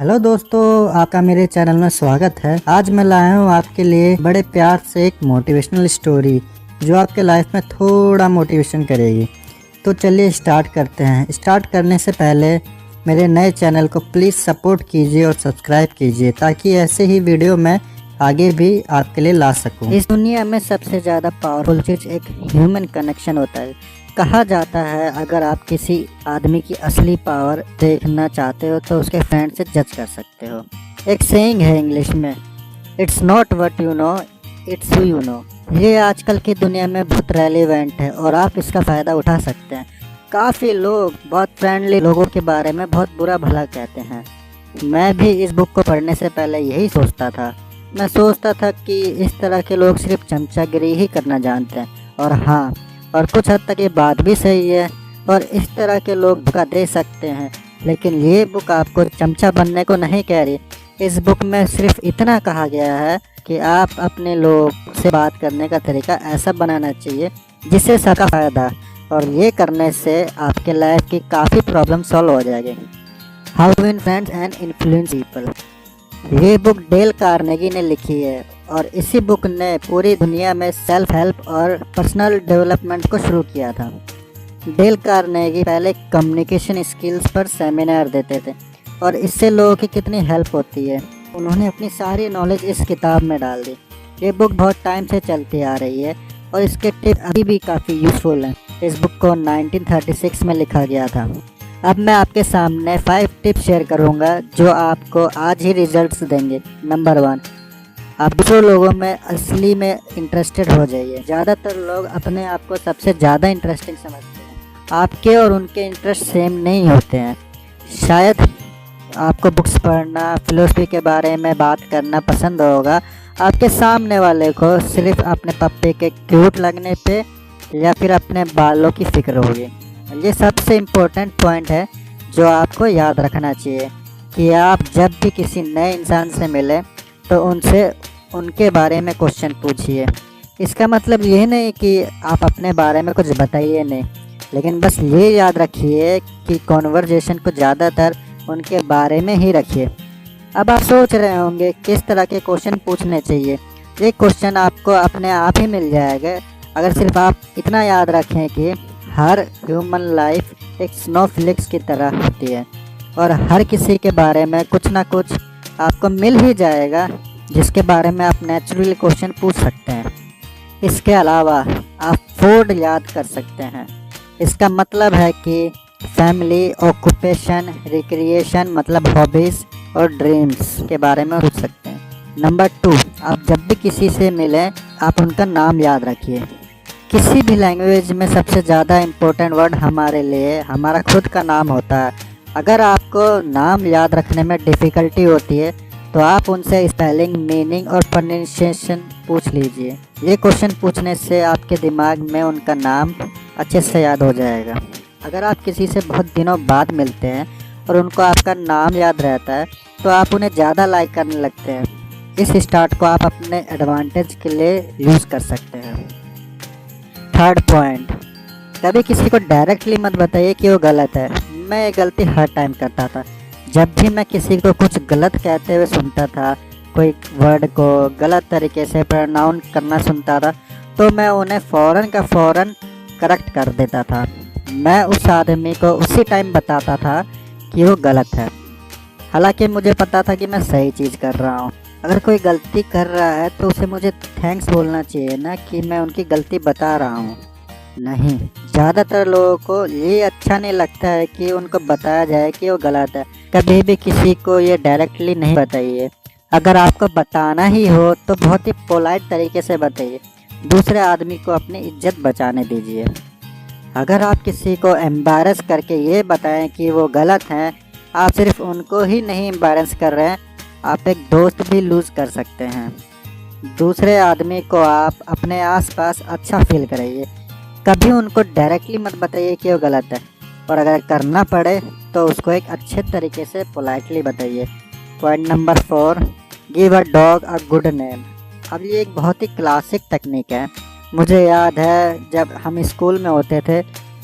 Hello दोस्तों, आपका मेरे चैनल में स्वागत है। आज मैं लाया हूँ आपके लिए बड़े प्यार से एक मोटिवेशनल स्टोरी जो आपके लाइफ में थोड़ा मोटिवेशन करेगी। तो चलिए स्टार्ट करते हैं। स्टार्ट करने से पहले मेरे नए चैनल को प्लीज़ सपोर्ट कीजिए और सब्सक्राइब कीजिए ताकि ऐसे ही वीडियो मैं आगे भी आपके लिए ला सकूं। इस दुनिया में सबसे ज़्यादा पावरफुल चीज़ एक ह्यूमन कनेक्शन होता है। कहा जाता है अगर आप किसी आदमी की असली पावर देखना चाहते हो तो उसके फ्रेंड से जज कर सकते हो। एक सेइंग है इंग्लिश में, it's not what you know, it's who you know. ये आजकल की दुनिया में बहुत रेलिवेंट है और आप इसका फ़ायदा उठा सकते हैं। काफ़ी लोग बहुत फ्रेंडली लोगों के बारे में बहुत बुरा भला कहते हैं। मैं भी इस बुक को पढ़ने से पहले यही सोचता था। मैं सोचता था कि इस तरह के लोग सिर्फ चमचागिरी ही करना जानते हैं, और हाँ, और कुछ हद तक ये बात भी सही है। और इस तरह के लोग धोखा दे सकते हैं, लेकिन ये बुक आपको चमचा बनने को नहीं कह रही। इस बुक में सिर्फ इतना कहा गया है कि आप अपने लोग से बात करने का तरीका ऐसा बनाना चाहिए जिससे सबका फ़ायदा, और ये करने से आपके लाइफ की काफ़ी प्रॉब्लम सॉल्व हो जाएगी। How to win friends and influence people. ये बुक डेल कार्नेगी ने लिखी है और इसी बुक ने पूरी दुनिया में सेल्फ हेल्प और पर्सनल डेवलपमेंट को शुरू किया था। डेल कार्नेगी पहले कम्युनिकेशन स्किल्स पर सेमिनार देते थे और इससे लोगों की कितनी हेल्प होती है उन्होंने अपनी सारी नॉलेज इस किताब में डाल दी। ये बुक बहुत टाइम से चलती आ रही है और इसके टिप अभी भी काफ़ी यूज़फुल हैं। इस बुक को 1936 में लिखा गया था। अब मैं आपके सामने 5 टिप्स शेयर करूंगा जो आपको आज ही रिजल्ट्स देंगे। नंबर 1, आप दूसरों लोगों में असली में इंटरेस्टेड हो जाइए। ज़्यादातर लोग अपने आप को सबसे ज़्यादा इंटरेस्टिंग समझते हैं। आपके और उनके इंटरेस्ट सेम नहीं होते हैं। शायद आपको बुक्स पढ़ना, फिलोसफी के बारे में बात करना पसंद होगा, आपके सामने वाले को सिर्फ अपने पप्पे के क्यूट लगने पे या फिर अपने बालों की फिक्र होगी। ये सबसे इम्पोर्टेंट पॉइंट है जो आपको याद रखना चाहिए कि आप जब भी किसी नए इंसान से मिले तो उनसे उनके बारे में क्वेश्चन पूछिए। इसका मतलब ये नहीं कि आप अपने बारे में कुछ बताइए नहीं, लेकिन बस ये याद रखिए कि कॉन्वर्जेशन को ज़्यादातर उनके बारे में ही रखिए। अब आप सोच रहे होंगे किस तरह के क्वेश्चन पूछने चाहिए। ये क्वेश्चन आपको अपने आप ही मिल जाएगा अगर सिर्फ आप इतना याद रखें कि हर ह्यूमन लाइफ एक स्नोफ्लेक्स की तरह होती है और हर किसी के बारे में कुछ ना कुछ आपको मिल ही जाएगा जिसके बारे में आप नेचुरली क्वेश्चन पूछ सकते हैं। इसके अलावा आप फूड याद कर सकते हैं। इसका मतलब है कि फैमिली, ऑक्यूपेशन, रिक्रिएशन मतलब हॉबीज़ और ड्रीम्स के बारे में पूछ सकते हैं। नंबर 2, आप जब भी किसी से मिलें आप उनका नाम याद रखिए। किसी भी लैंग्वेज में सबसे ज़्यादा इम्पोर्टेंट वर्ड हमारे लिए हमारा खुद का नाम होता है। अगर आपको नाम याद रखने में डिफ़िकल्टी होती है तो आप उनसे स्पेलिंग, मीनिंग और प्रोनाउंसिएशन पूछ लीजिए। ये क्वेश्चन पूछने से आपके दिमाग में उनका नाम अच्छे से याद हो जाएगा। अगर आप किसी से बहुत दिनों बाद मिलते हैं और उनको आपका नाम याद रहता है तो आप उन्हें ज़्यादा लाइक करने लगते हैं। इस स्टार्ट को आप अपने एडवांटेज के लिए यूज़ कर सकते हैं। थर्ड पॉइंट, कभी किसी को डायरेक्टली मत बताइए कि वो गलत है। मैं ये गलती हर टाइम करता था। जब भी मैं किसी को कुछ गलत कहते हुए सुनता था, कोई वर्ड को गलत तरीके से प्रोनाउंस करना सुनता था, तो मैं उन्हें फ़ौरन का फ़ौरन करेक्ट कर देता था। मैं उस आदमी को उसी टाइम बताता था कि वो गलत है, हालांकि मुझे पता था कि मैं सही चीज़ कर रहा हूँ। अगर कोई गलती कर रहा है तो उसे मुझे थैंक्स बोलना चाहिए, ना कि मैं उनकी गलती बता रहा हूँ। नहीं, ज़्यादातर लोगों को ये अच्छा नहीं लगता है कि उनको बताया जाए कि वो गलत है। कभी भी किसी को ये डायरेक्टली नहीं बताइए। अगर आपको बताना ही हो तो बहुत ही पोलाइट तरीके से बताइए। दूसरे आदमी को अपनी इज्जत बचाने दीजिए। अगर आप किसी को एम्बैरस करके ये बताएं कि वो गलत हैं, आप सिर्फ उनको ही नहीं एम्बैरस कर रहे हैं, आप एक दोस्त भी लूज़ कर सकते हैं। दूसरे आदमी को आप अपने आसपास अच्छा फील कराइए। कभी उनको डायरेक्टली मत बताइए कि वो गलत है, और अगर करना पड़े तो उसको एक अच्छे तरीके से पोलाइटली बताइए। Point number 4, give a dog a good name. अब ये एक बहुत ही क्लासिक टेक्निक है। मुझे याद है जब हम स्कूल में होते थे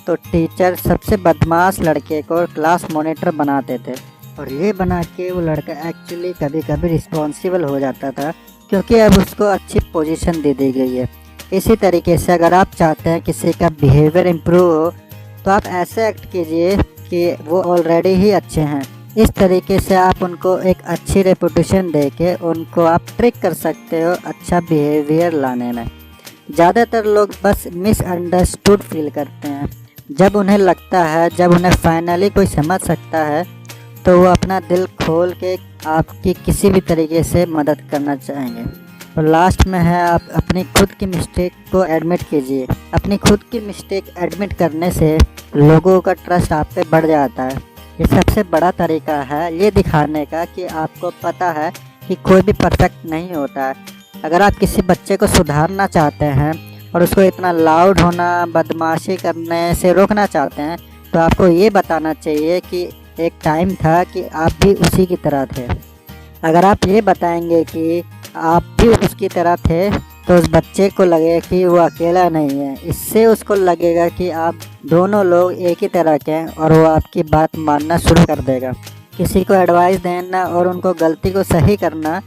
तो टीचर सबसे बदमाश लड़के को क्लास मॉनिटर बनाते थे और ये बना के वो लड़का एक्चुअली कभी कभी रिस्पॉन्सिबल हो जाता था, क्योंकि अब उसको अच्छी पोजीशन दे दी गई है। इसी तरीके से अगर आप चाहते हैं किसी का बिहेवियर इम्प्रूव हो तो आप ऐसे एक्ट कीजिए कि वो ऑलरेडी ही अच्छे हैं। इस तरीके से आप उनको एक अच्छी रेपुटेशन दे के उनको आप ट्रिक कर सकते हो अच्छा बिहेवियर लाने में। ज़्यादातर लोग बस मिसअंडरस्टूड फील करते हैं। जब उन्हें लगता है, जब उन्हें फाइनली कोई समझ सकता है तो वो अपना दिल खोल के आपकी किसी भी तरीके से मदद करना चाहेंगे। और लास्ट में है, आप अपनी खुद की मिस्टेक को एडमिट कीजिए। अपनी खुद की मिस्टेक एडमिट करने से लोगों का ट्रस्ट आप पे बढ़ जाता है। ये सबसे बड़ा तरीका है ये दिखाने का कि आपको पता है कि कोई भी परफेक्ट नहीं होता है। अगर आप किसी बच्चे को सुधारना चाहते हैं और उसको इतना लाउड होना, बदमाशी करने से रोकना चाहते हैं, तो आपको ये बताना चाहिए कि एक टाइम था कि आप भी उसी की तरह थे। अगर आप ये बताएंगे कि आप भी उसकी तरह थे तो उस बच्चे को लगेगा कि वो अकेला नहीं है। इससे उसको लगेगा कि आप दोनों लोग एक ही तरह के हैं और वो आपकी बात मानना शुरू कर देगा। किसी को एडवाइस देना और उनको गलती को सही करना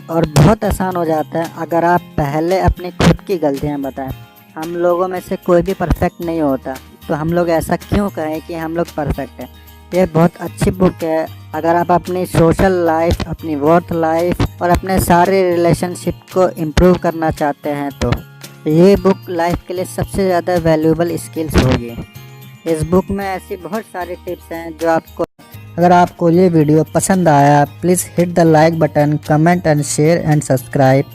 और बहुत आसान हो जाता है अगर आप पहले अपनी खुद की गलतियां बताएं। हम लोगों में से कोई भी परफेक्ट नहीं होता, तो हम लोग ऐसा क्यों कहें कि हम लोग परफेक्ट हैं। ये बहुत अच्छी बुक है। अगर आप अपनी सोशल लाइफ, अपनी वर्क लाइफ और अपने सारे रिलेशनशिप को इम्प्रूव करना चाहते हैं तो ये बुक लाइफ के लिए सबसे ज़्यादा वैल्यूएबल स्किल्स होगी। इस बुक में ऐसी बहुत सारी टिप्स हैं जो आपको, अगर आपको ये वीडियो पसंद आया please hit the like button, comment and share and subscribe.